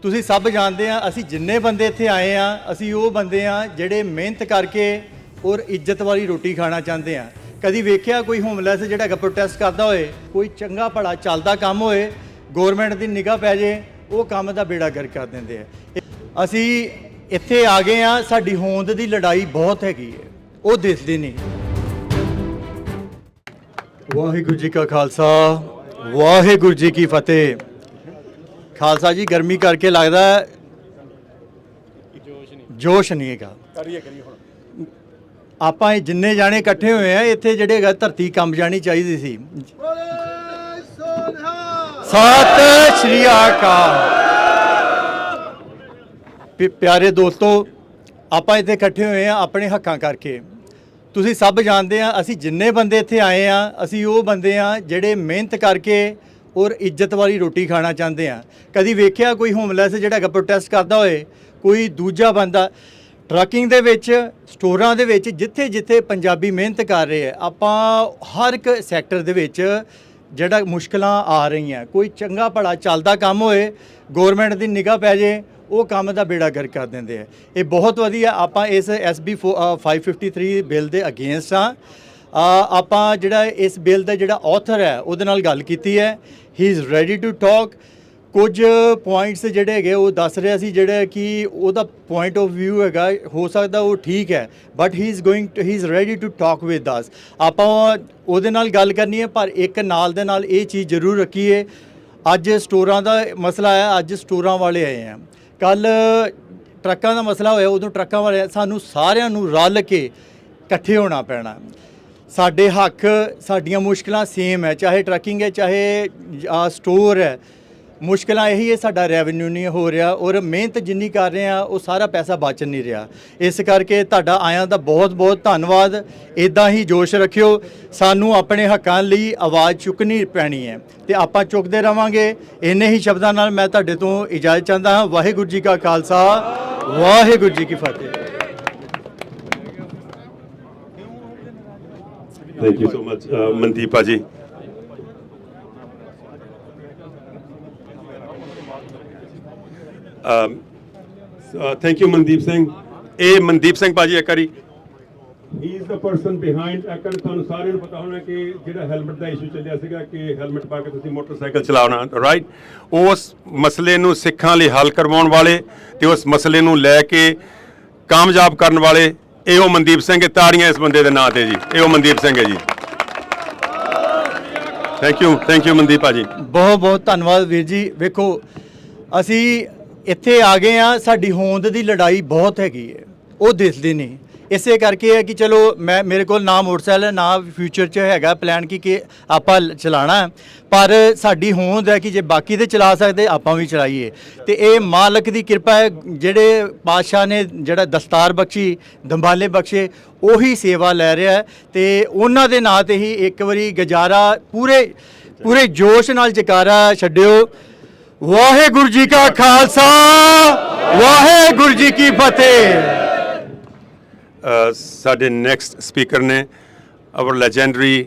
ਤੁਸੀਂ ਸਭ ਜਾਣਦੇ ਆ ਅਸੀਂ ਜਿੰਨੇ ਬੰਦੇ ਇੱਥੇ ਆਏ ਆ ਅਸੀਂ ਉਹ ਬੰਦੇ ਆ ਜਿਹੜੇ ਮਿਹਨਤ ਕਰਕੇ ਔਰ ਇੱਜ਼ਤ ਵਾਲੀ ਰੋਟੀ ਖਾਣਾ ਚਾਹੁੰਦੇ ਆ। ਕਦੀ ਵੇਖਿਆ ਕੋਈ ਹੋਮਲੈਸ ਜਿਹੜਾ ਹੈਗਾ ਪ੍ਰੋਟੈਸਟ ਕਰਦਾ ਹੋਏ, ਕੋਈ ਚੰਗਾ ਭਲਾ ਚੱਲਦਾ ਕੰਮ ਹੋਏ, ਗਵਰਨਮੈਂਟ ਦੀ ਨਿਗਾਹ ਪੈ ਜੇ, ਉਹ ਕੰਮ ਦਾ ਬੇੜਾ ਗਰਕ ਕਰ ਦਿੰਦੇ ਆ। ਅਸੀਂ ਇੱਥੇ ਆ ਗਏ ਆ, ਸਾਡੀ ਹੋਂਦ ਦੀ ਲੜਾਈ ਬਹੁਤ ਹੈਗੀ ਹੈ, ਉਹ ਦਿਸਦੀ ਨਹੀਂ। ਵਾਹਿਗੁਰੂ ਜੀ ਕਾ ਖਾਲਸਾ, ਵਾਹਿਗੁਰੂ ਜੀ ਕੀ ਫਤਿਹ। ਖਾਲਸਾ ਜੀ ਗਰਮੀ ਕਰਕੇ ਲੱਗਦਾ ਜੋਸ਼ ਨਹੀਂ ਹੈਗਾ। ਆਪਾਂ ਜਿੰਨੇ ਜਾਣੇ ਇਕੱਠੇ ਹੋਏ ਆ ਇੱਥੇ ਜਿਹੜੇ ਹੈਗਾ ਧਰਤੀ ਕੰਬ ਜਾਣੀ ਚਾਹੀਦੀ ਸੀ। ਸਤਿ ਸ਼੍ਰੀ ਅਕਾਲ। ਪਿਆਰੇ ਦੋਸਤੋ, ਆਪਾਂ ਇੱਥੇ ਇਕੱਠੇ ਹੋਏ ਆ ਆਪਣੇ ਹੱਕਾਂ ਕਰਕੇ। ਤੁਸੀਂ ਸਭ ਜਾਣਦੇ ਆ ਅਸੀਂ ਜਿੰਨੇ ਬੰਦੇ ਇੱਥੇ ਆਏ ਆ ਅਸੀਂ ਉਹ ਬੰਦੇ ਆ ਜਿਹੜੇ ਮਿਹਨਤ ਕਰਕੇ ਔਰ ਇੱਜ਼ਤ ਵਾਲੀ ਰੋਟੀ ਖਾਣਾ ਚਾਹੁੰਦੇ ਆ। ਕਦੀ ਵੇਖਿਆ ਕੋਈ ਹੋਮਲੈਸ ਜਿਹੜਾ ਹੈਗਾ ਪ੍ਰੋਟੈਸਟ ਕਰਦਾ ਹੋਏ, ਕੋਈ ਦੂਜਾ ਬੰਦਾ ਟਰੱਕਿੰਗ ਦੇ ਵਿੱਚ, ਸਟੋਰਾਂ ਦੇ ਵਿੱਚ, ਜਿੱਥੇ ਜਿੱਥੇ ਪੰਜਾਬੀ ਮਿਹਨਤ ਕਰ ਰਹੇ ਆ, ਆਪਾਂ ਹਰ ਇੱਕ ਸੈਕਟਰ ਦੇ ਵਿੱਚ ਜਿਹੜਾ ਮੁਸ਼ਕਲਾਂ ਆ ਰਹੀਆਂ, ਕੋਈ ਚੰਗਾ ਭਲਾ ਚੱਲਦਾ ਕੰਮ ਹੋਏ, ਗਵਰਨਮੈਂਟ ਦੀ ਨਿਗਾਹ ਪੈ ਜੇ, ਉਹ ਕੰਮ ਦਾ ਬੇੜਾ ਗਰਕ ਕਰ ਦਿੰਦੇ ਆ। ਇਹ ਬਹੁਤ ਵਧੀਆ। ਆਪਾਂ ਇਸ SB 553 ਬਿੱਲ ਦੇ ਅਗੇਂਸਟ ਆ। ਆਪਾਂ ਜਿਹੜਾ ਇਸ ਬਿੱਲ ਦਾ ਜਿਹੜਾ ਆਥਰ ਹੈ ਉਹਦੇ ਨਾਲ ਗੱਲ ਕੀਤੀ ਹੈ। He is ready to talk. ਕੁਝ ਪੁਆਇੰਟਸ ਜਿਹੜੇ ਹੈਗੇ ਉਹ ਦੱਸ ਰਿਹਾ ਸੀ, ਜਿਹੜਾ ਕਿ ਉਹਦਾ ਪੁਆਇੰਟ ਆਫ ਵਿਊ ਹੈਗਾ, ਹੋ ਸਕਦਾ ਉਹ ਠੀਕ ਹੈ, but he is ready to talk with us. ਆਪਾਂ ਉਹਦੇ ਨਾਲ ਗੱਲ ਕਰਨੀ ਹੈ, ਪਰ ਇੱਕ ਨਾਲ ਦੇ ਨਾਲ ਇਹ ਚੀਜ਼ ਜ਼ਰੂਰ ਰੱਖੀਏ। ਅੱਜ ਸਟੋਰਾਂ ਦਾ ਮਸਲਾ ਹੈ, ਅੱਜ ਸਟੋਰਾਂ ਵਾਲੇ ਆਏ ਆ। ਕੱਲ ਟਰੱਕਾਂ ਦਾ ਮਸਲਾ ਹੋਇਆ, ਉਦੋਂ ਟਰੱਕਾਂ ਵਾਲੇ, ਸਾਨੂੰ ਸਾਰਿਆਂ ਨੂੰ ਰਲ ਕੇ ਇਕੱਠੇ ਹੋਣਾ ਪੈਣਾ। ਸਾਡੇ ਹੱਕ, ਸਾਡੀਆਂ ਮੁਸ਼ਕਲਾਂ ਸੇਮ ਹੈ, ਚਾਹੇ ਟਰੱਕਿੰਗ ਹੈ, ਚਾਹੇ ਸਟੋਰ ਹੈ। ਮੁਸ਼ਕਲਾਂ ਇਹੀ ਹੈ, ਸਾਡਾ ਰੈਵਨਿਊ ਨਹੀਂ ਹੋ ਰਿਹਾ ਔਰ ਮਿਹਨਤ ਜਿੰਨੀ ਕਰ ਰਹੇ ਆ ਉਹ ਸਾਰਾ ਪੈਸਾ ਬਚ ਨਹੀਂ ਰਿਹਾ। ਇਸ ਕਰਕੇ ਤੁਹਾਡਾ ਆਇਆਂ ਦਾ ਬਹੁਤ ਬਹੁਤ ਧੰਨਵਾਦ। ਇੱਦਾਂ ਹੀ ਜੋਸ਼ ਰੱਖਿਓ। ਸਾਨੂੰ ਆਪਣੇ ਹੱਕਾਂ ਲਈ ਆਵਾਜ਼ ਚੁੱਕਣੀ ਪੈਣੀ ਹੈ ਤੇ ਆਪਾਂ ਚੁੱਕਦੇ ਰਵਾਂਗੇ। ਇੰਨੇ ਹੀ ਸ਼ਬਦਾਂ ਨਾਲ ਮੈਂ ਤੁਹਾਡੇ ਤੋਂ ਇਜਾਜ਼ਤ ਚਾਹੁੰਦਾ ਹਾਂ। ਵਾਹਿਗੁਰੂ ਜੀ ਕਾ ਖਾਲਸਾ, ਵਾਹਿਗੁਰੂ ਜੀ ਕੀ ਫਤਿਹ। Thank you so much, Mandeep Paji. Thank you, Mandeep Singh. ਇਹ ਮਨਦੀਪ ਸਿੰਘ ਭਾਜੀ ਇੱਕ ਵਾਰੀ, ਹੀ ਇਜ਼ ਦਾ ਪਰਸਨ ਬਿਹਾਈਂਡ। ਤੁਹਾਨੂੰ ਸਾਰਿਆਂ ਨੂੰ ਪਤਾ ਹੋਣਾ ਕਿ ਜਿਹੜਾ ਹੈਲਮਟ ਦਾ ਇਸ਼ੂ ਚੱਲਿਆ ਸੀਗਾ ਕਿ ਹੈਲਮਟ ਪਾ ਕੇ ਤੁਸੀਂ ਮੋਟਰਸਾਈਕਲ ਚਲਾਉਣਾ, ਰਾਈਟ। ਉਸ ਮਸਲੇ ਨੂੰ ਸਿੱਖਾਂ ਲਈ ਹੱਲ ਕਰਵਾਉਣ ਵਾਲੇ ਤੇ ਉਸ ਮਸਲੇ ਨੂੰ ਲੈ ਕੇ ਕਾਮਯਾਬ ਕਰਨ ਵਾਲੇ ਇਹ ਉਹ ਮਨਦੀਪ ਸਿੰਘ। ਤਾੜੀਆਂ ਇਸ ਬੰਦੇ ਦੇ ਨਾਂ ਤੇ ਜੀ, ਇਹ ਉਹ ਮਨਦੀਪ ਸਿੰਘ ਹੈ ਜੀ। ਥੈਂਕ ਯੂ ਮਨਦੀਪ ਭਾਜੀ, ਬਹੁਤ ਬਹੁਤ ਧੰਨਵਾਦ ਵੀਰ ਜੀ। ਵੇਖੋ ਅਸੀਂ ਇੱਥੇ ਆ ਗਏ ਆ, ਸਾਡੀ ਹੋਂਦ ਦੀ ਲੜਾਈ ਬਹੁਤ ਹੈਗੀ ਹੈ, ਉਹ ਦਿਸਦੀ ਨਹੀਂ। ਇਸੇ ਕਰਕੇ ਹੈ ਕਿ ਚਲੋ ਮੇਰੇ ਕੋਲ ਨਾ ਮੋਟਰਸਾਈਕਲ ਹੈ, ਨਾ ਫਿਊਚਰ 'ਚ ਹੈਗਾ ਪਲਾਨ ਕਿ ਆਪਾਂ ਚਲਾਉਣਾ, ਪਰ ਸਾਡੀ ਹੋਂਦ ਹੈ ਕਿ ਜੇ ਬਾਕੀ ਤੇ ਚਲਾ ਸਕਦੇ ਆਪਾਂ ਵੀ ਚਲਾਈਏ। ਤੇ ਇਹ ਮਾਲਕ ਦੀ ਕਿਰਪਾ ਹੈ, ਜਿਹੜੇ ਪਾਤਸ਼ਾਹ ਨੇ ਜਿਹੜਾ ਦਸਤਾਰ ਬਖਸ਼ੀ, ਦੰਬਾਲੇ ਬਖਸ਼ੇ, ਉਹੀ ਸੇਵਾ ਲੈ ਰਿਹਾ ਹੈ ਤੇ ਉਹਨਾਂ ਦੇ ਨਾਂ ਤੇ ਹੀ ਇੱਕ ਵਾਰੀ ਗੁਜ਼ਾਰਾ ਪੂਰੇ ਜੋਸ਼ ਨਾਲ ਜਕਾਰਾ ਛੱਡਿਓ। ਵਾਹਿਗੁਰੂ ਜੀ ਕਾ ਖਾਲਸਾ, ਵਾਹਿਗੁਰੂ ਜੀ ਕੀ ਫਤਿਹ। ਸਾਡੇ ਨੈਕਸਟ ਸਪੀਕਰ ਨੇ ਆਵਰ ਲੈਜੈਂਡਰੀ